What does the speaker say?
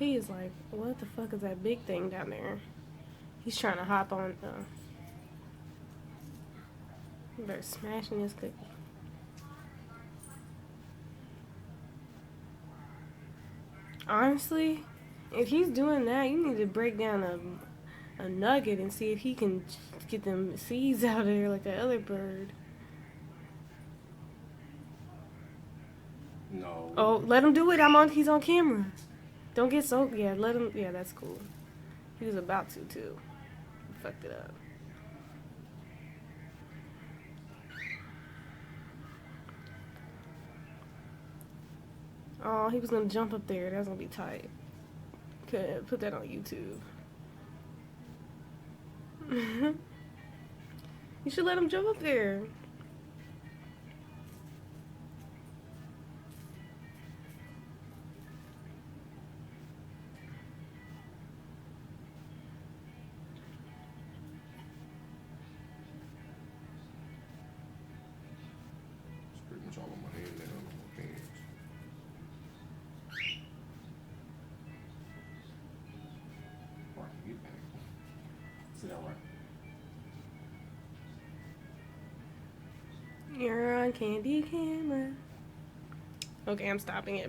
He is like, what the fuck is that big thing down there? He's trying to hop on. They're smashing his cookie. Honestly, if he's doing that, you need to break down a nugget and see if he can get them seeds out of there like the other bird. No. Oh, let him do it. He's on camera. Don't get so. Yeah, let him. Yeah, that's cool. He was about to too. He fucked it up. Oh, he was gonna jump up there. That's gonna be tight. Could put that on YouTube. You should let him jump up there. It's pretty much all on my hand now. On my pants. Alright, get back. Sit down right. You're on candy camera. Okay, I'm stopping it.